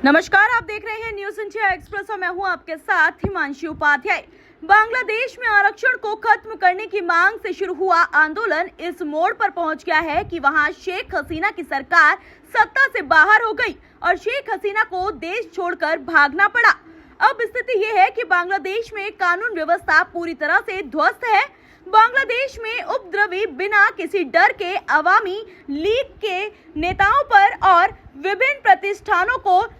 नमस्कार, आप देख रहे हैं न्यूज इंडिया एक्सप्रेस और मैं हूं आपके साथ हिमांशी उपाध्याय। बांग्लादेश में आरक्षण को खत्म करने की मांग से शुरू हुआ आंदोलन इस मोड़ पर पहुंच गया है कि वहां शेख हसीना की सरकार सत्ता से बाहर हो गई और शेख हसीना को देश छोड़कर भागना पड़ा। अब स्थिति ये है कि बांग्लादेश में कानून व्यवस्था पूरी तरह से ध्वस्त है। बांग्लादेश में उपद्रवी बिना किसी डर के अवामी लीग के नेताओं पर और विभिन्न प्रतिष्ठानों को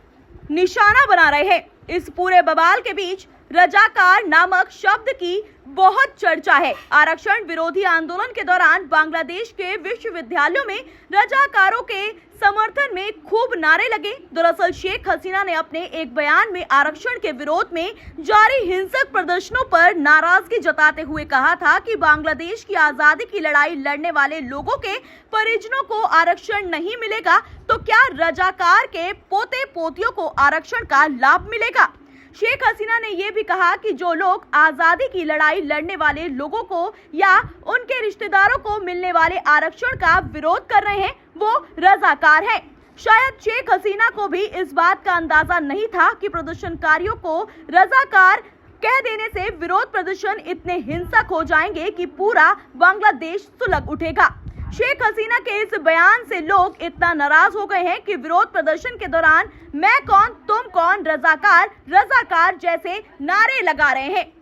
निशाना बना रहे हैं। इस पूरे बवाल के बीच रजाकार नामक शब्द की बहुत चर्चा है। आरक्षण विरोधी आंदोलन के दौरान बांग्लादेश के विश्वविद्यालयों में रजाकारों के समर्थन में खूब नारे लगे। दरअसल शेख हसीना ने अपने एक बयान में आरक्षण के विरोध में जारी हिंसक प्रदर्शनों पर नाराजगी जताते हुए कहा था कि बांग्लादेश की आजादी की लड़ाई लड़ने वाले लोगों के परिजनों को आरक्षण नहीं मिलेगा तो क्या रजाकार के पोते पोतियों को आरक्षण का लाभ मिलेगा। शेख हसीना ने यह भी कहा कि जो लोग आजादी की लड़ाई लड़ने वाले लोगों को या उनके रिश्तेदारों को मिलने वाले आरक्षण का विरोध कर रहे हैं वो रजाकार हैं। शायद शेख हसीना को भी इस बात का अंदाजा नहीं था कि प्रदर्शनकारियों को रजाकार कह देने से विरोध प्रदर्शन इतने हिंसक हो जाएंगे कि पूरा बांग्लादेश सुलग उठेगा। शेख हसीना के इस बयान से लोग इतना नाराज हो गए हैं कि विरोध प्रदर्शन के दौरान मैं कौन तुम कौन रजाकार रजाकार जैसे नारे लगा रहे हैं।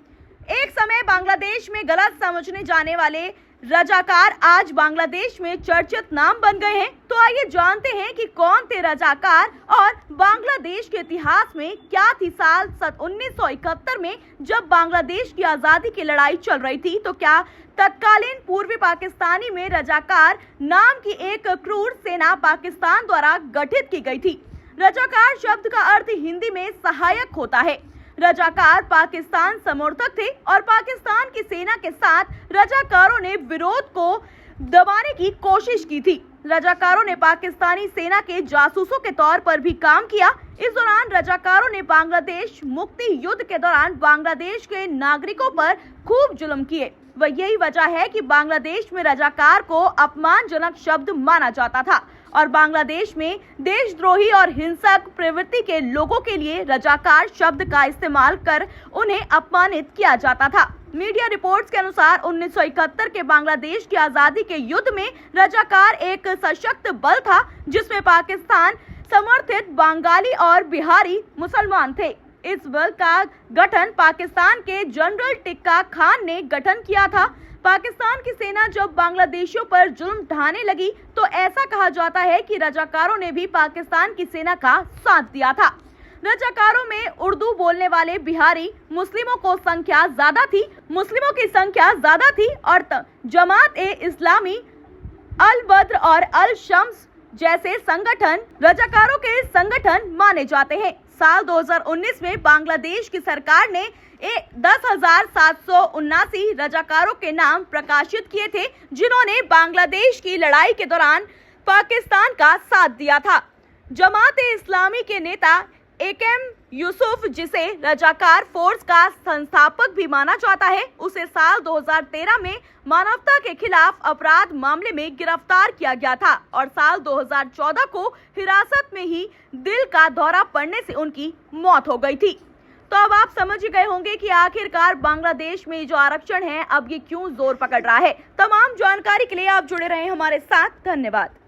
एक समय बांग्लादेश में गलत समझने जाने वाले रजाकार आज बांग्लादेश में चर्चित नाम बन गए हैं। तो आइए जानते हैं कि कौन थे रजाकार और बांग्लादेश के इतिहास में क्या थी साल 1971 में जब बांग्लादेश की आजादी की लड़ाई चल रही थी। तो क्या तत्कालीन पूर्वी पाकिस्तानी में रजाकार नाम की एक क्रूर सेना पाकिस्तान द्वारा गठित की गई थी। रजाकार शब्द का अर्थ हिंदी में सहायक होता है। रजाकार पाकिस्तान समर्थक थे और पाकिस्तान की सेना के साथ रजाकारों ने विरोध को दबाने की कोशिश की थी। रजाकारों ने पाकिस्तानी सेना के जासूसों के तौर पर भी काम किया। इस दौरान रजाकारों ने बांग्लादेश मुक्ति युद्ध के दौरान बांग्लादेश के नागरिकों पर खूब जुल्म किए। वह यही वजह है कि बांग्लादेश में रजाकार को अपमानजनक शब्द माना जाता था और बांग्लादेश में देशद्रोही और हिंसक प्रवृत्ति के लोगों के लिए रजाकार शब्द का इस्तेमाल कर उन्हें अपमानित किया जाता था। मीडिया रिपोर्ट्स के अनुसार 1971 के बांग्लादेश की आजादी के युद्ध में रजाकार एक सशक्त बल था जिसमें पाकिस्तान समर्थित बंगाली और बिहारी मुसलमान थे। इस बल का गठन पाकिस्तान के जनरल टिक्का खान ने गठन किया था। पाकिस्तान की सेना जब बांग्लादेशियों पर जुल्म ढाने लगी तो ऐसा कहा जाता है कि रजाकारों ने भी पाकिस्तान की सेना का साथ दिया था। रजाकारों में उर्दू बोलने वाले बिहारी मुस्लिमों की संख्या ज्यादा थी और जमात ए इस्लामी, अल बद्र और अल शम्स जैसे संगठन रजाकारों के संगठन माने जाते हैं। साल 2019 में बांग्लादेश की सरकार ने 10,779 रजाकारों के नाम प्रकाशित किए थे जिन्होंने बांग्लादेश की लड़ाई के दौरान पाकिस्तान का साथ दिया था। जमात-ए-इस्लामी के नेता एकेएम यूसुफ, जिसे रजाकार फोर्स का संस्थापक भी माना जाता है, उसे साल 2013 में मानवता के खिलाफ अपराध मामले में गिरफ्तार किया गया था और साल 2014 को हिरासत में ही दिल का दौरा पड़ने से उनकी मौत हो गई थी। तो अब आप समझ गए होंगे कि आखिरकार बांग्लादेश में जो आरक्षण है अब ये क्यों जोर पकड़ रहा है। तमाम जानकारी के लिए आप जुड़े रहें हमारे साथ। धन्यवाद।